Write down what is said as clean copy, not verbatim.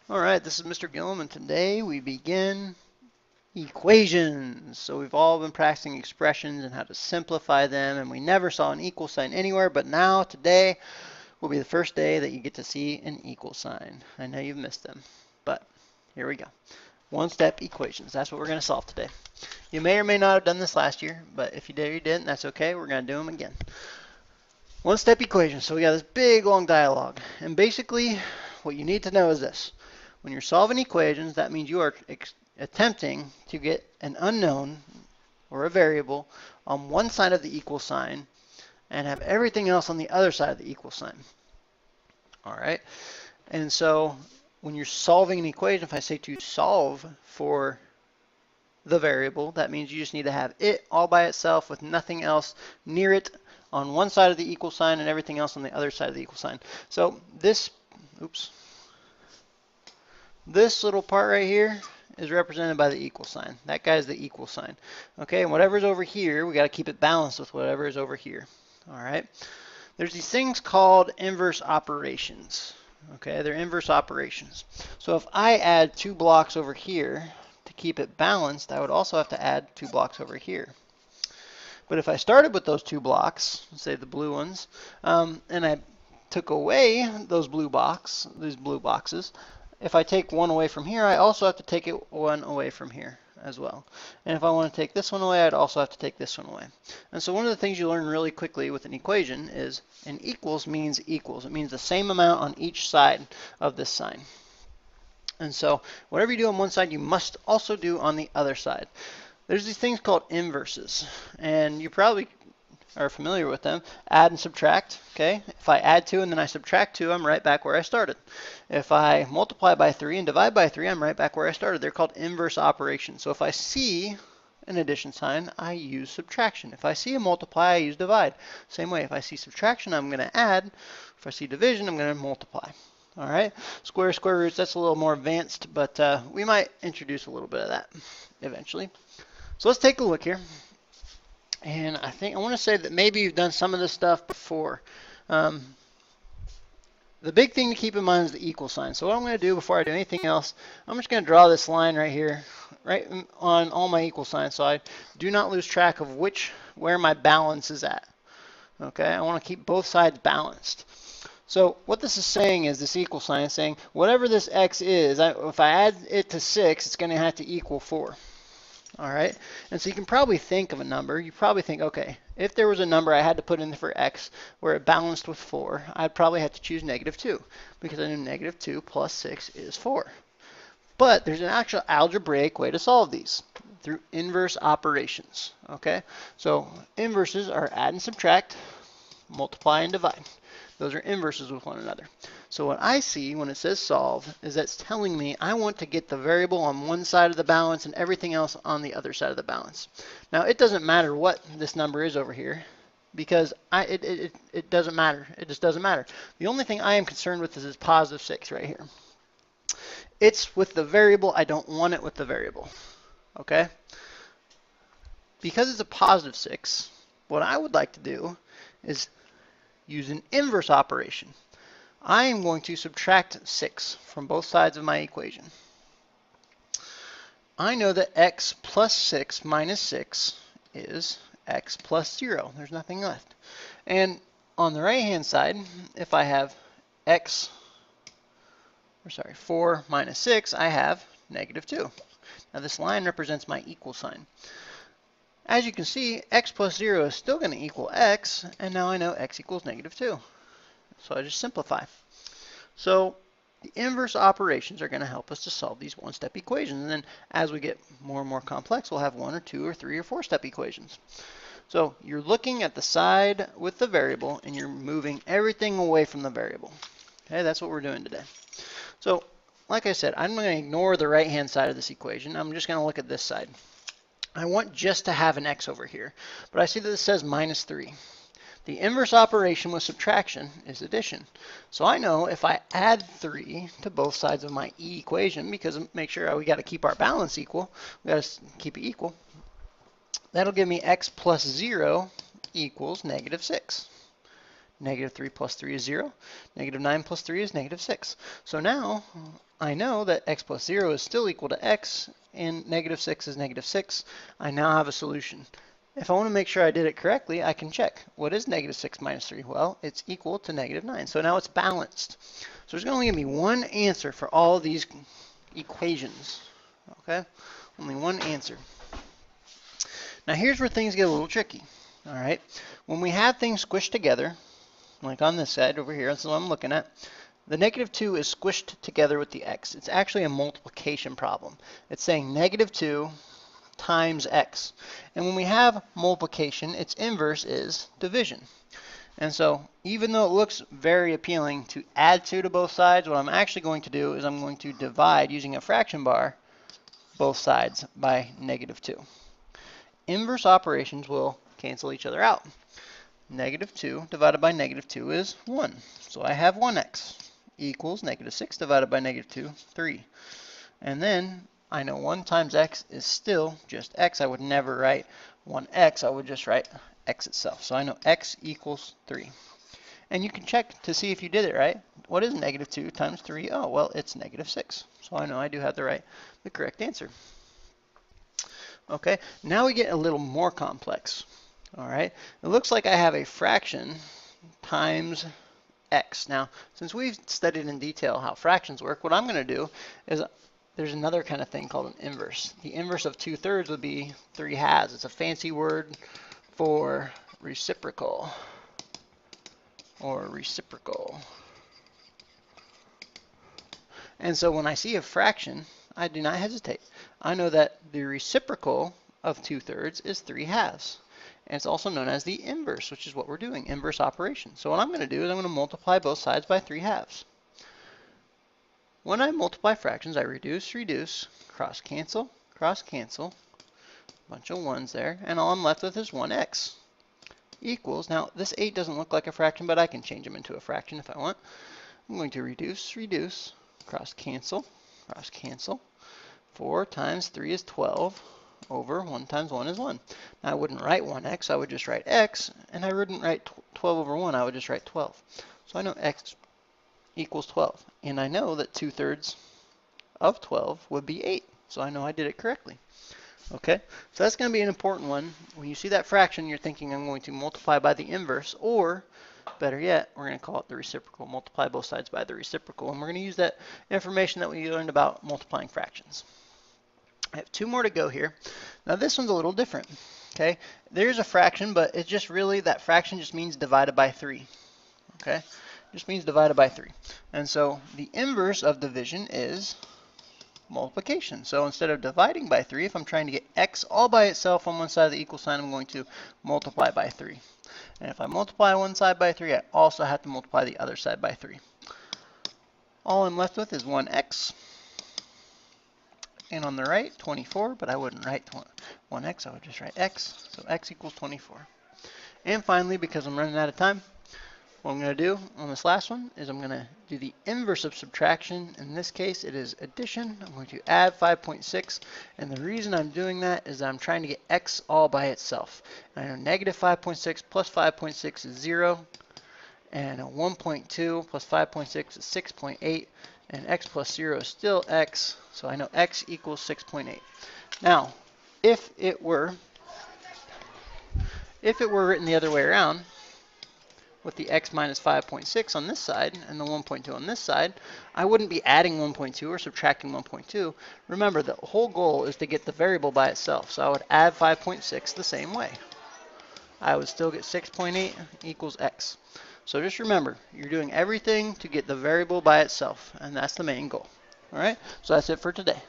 All right, this is Mr. Gillum, and today we begin equations. So we've all been practicing expressions and how to simplify them, and we never saw an equal sign anywhere, but now today will be the first day that you get to see an equal sign. I know you've missed them, but here we go. One-step equations, that's what we're going to solve today. You may or may not have done this last year, but if you did or you didn't, that's okay. We're going to do them again. One-step equations. So we got this big long dialogue, and basically what you need to know is this. When you're solving equations, that means you are attempting to get an unknown or a variable on one side of the equal sign and have everything else on the other side of the equal sign. All right. And so when you're solving an equation, if I say to solve for the variable, that means you just need to have it all by itself with nothing else near it on one side of the equal sign and everything else on the other side of the equal sign. So this little part right here is represented by the equal sign. That guy is the equal sign. Okay, and whatever's over here, we got to keep it balanced with whatever is over here. All right. There's these things called inverse operations. Okay, they're inverse operations. So if I add 2 blocks over here to keep it balanced, I would also have to add 2 blocks over here. But if I started with those 2 blocks, say the blue ones, and I took away those these blue boxes, if I take one away from here, I also have to take one away from here as well. And if I want to take this one away, I'd also have to take this one away. And so one of the things you learn really quickly with an equation is an equals means equals. It means the same amount on each side of this sign. And so whatever you do on one side, you must also do on the other side. There's these things called inverses, and you probably are familiar with them. Add and subtract, okay? If I add 2 and then I subtract 2, I'm right back where I started. If I multiply by 3 and divide by 3, I'm right back where I started. They're called inverse operations. So if I see an addition sign, I use subtraction. If I see a multiply, I use divide. Same way, if I see subtraction, I'm going to add. If I see division, I'm going to multiply. All right, square roots, that's a little more advanced, but we might introduce a little bit of that eventually. So let's take a look here. And I want to say that maybe you've done some of this stuff before. The big thing to keep in mind is the equal sign. So what I'm going to do before I do anything else, I'm just going to draw this line right here, right on all my equal signs, so I do not lose track of where my balance is at. Okay, I want to keep both sides balanced. So what this is saying is this equal sign is saying whatever this x is, if I add it to 6, it's going to have to equal 4. All right, and so you can probably think of a number. You probably think, okay, if there was a number I had to put in for x where it balanced with 4, I'd probably have to choose -2 because I knew -2 plus 6 is 4. But there's an actual algebraic way to solve these through inverse operations. Okay, so inverses are add and subtract, multiply and divide. Those are inverses with one another. So what I see when it says solve is that's telling me I want to get the variable on one side of the balance and everything else on the other side of the balance. Now it doesn't matter what this number is over here because it doesn't matter. It just doesn't matter. The only thing I am concerned with is this +6 right here. It's with the variable. I don't want it with the variable. Okay? Because it's a +6, what I would like to do is use an inverse operation. I am going to subtract 6 from both sides of my equation. I know that x plus 6 minus 6 is x plus 0. There's nothing left. And on the right-hand side, if I have 4 minus 6, I have -2. Now this line represents my equal sign. As you can see, x plus 0 is still going to equal x, and now I know x equals -2. So I just simplify. So the inverse operations are going to help us to solve these one-step equations. And then as we get more and more complex, we'll have 1 or 2 or 3 or 4-step equations. So you're looking at the side with the variable, and you're moving everything away from the variable. Okay, that's what we're doing today. So like I said, I'm going to ignore the right-hand side of this equation. I'm just going to look at this side. I want just to have an x over here, but I see that it says -3. The inverse operation with subtraction is addition. So I know if I add 3 to both sides of my equation, because make sure we got to keep our balance equal, we got to keep it equal, that'll give me x plus 0 equals -6. -3 plus 3 is 0. -9 plus 3 is -6. So now I know that x plus 0 is still equal to x, and negative 6 is negative 6. I now have a solution. If I want to make sure I did it correctly, I can check. What is negative 6 minus 3? Well, it's equal to negative 9. So now it's balanced. So there's going to only give me one answer for all these equations. Okay? Only one answer. Now here's where things get a little tricky. All right? When we have things squished together, like on this side over here, that's what I'm looking at, the negative 2 is squished together with the x. It's actually a multiplication problem. It's saying negative 2 times x. And when we have multiplication, its inverse is division. And so even though it looks very appealing to add 2 to both sides, what I'm actually going to do is I'm going to divide using a fraction bar both sides by negative 2. Inverse operations will cancel each other out. Negative 2 divided by negative 2 is 1. So I have 1x equals negative 6 divided by negative 2, 3. And then I know 1 times x is still just x. I would never write 1x. I would just write x itself. So I know x equals 3. And you can check to see if you did it right. What is negative 2 times 3? Oh, well, it's negative 6. So I know I do have the correct answer. Okay, now we get a little more complex. All right, it looks like I have a fraction times x. Now, since we've studied in detail how fractions work, what I'm going to do is there's another kind of thing called an inverse. The inverse of 2/3 would be 3/2. It's a fancy word for reciprocal or reciprocal. And so when I see a fraction, I do not hesitate. I know that the reciprocal of 2/3 is 3/2. And it's also known as the inverse, which is what we're doing, inverse operation. So what I'm going to do is I'm going to multiply both sides by 3/2. When I multiply fractions, I reduce, cross cancel, a bunch of 1s there, and all I'm left with is 1x equals, now this 8 doesn't look like a fraction, but I can change them into a fraction if I want. I'm going to reduce, cross cancel, 4 times 3 is 12, over 1 times 1 is 1. Now I wouldn't write 1x, I would just write x, and I wouldn't write 12 over 1, I would just write 12. So I know x equals 12. And I know that 2/3 of 12 would be 8. So I know I did it correctly. Okay, so that's going to be an important one. When you see that fraction, you're thinking I'm going to multiply by the inverse, or better yet, we're going to call it the reciprocal. Multiply both sides by the reciprocal, and we're going to use that information that we learned about multiplying fractions. I have 2 more to go here. Now this one's a little different. Okay, there's a fraction, but it's just really, that fraction just means divided by 3. Okay, just means divided by 3. And so the inverse of division is multiplication. So instead of dividing by 3, if I'm trying to get x all by itself on one side of the equal sign, I'm going to multiply by 3. And if I multiply one side by 3, I also have to multiply the other side by 3. All I'm left with is 1x. And on the right, 24, but I wouldn't write 1x, I would just write x. So x equals 24. And finally, because I'm running out of time, what I'm going to do on this last one is I'm going to do the inverse of subtraction. In this case, it is addition. I'm going to add 5.6. And the reason I'm doing that is I'm trying to get x all by itself. And I know negative 5.6 plus 5.6 is 0. And 1.2 plus 5.6 is 6.8. And x plus 0 is still x. So I know x equals 6.8. Now, if it were written the other way around, with the x minus 5.6 on this side and the 1.2 on this side, I wouldn't be adding 1.2 or subtracting 1.2. Remember, the whole goal is to get the variable by itself. So I would add 5.6 the same way. I would still get 6.8 equals x. So just remember, you're doing everything to get the variable by itself, and that's the main goal. All right, so that's it for today.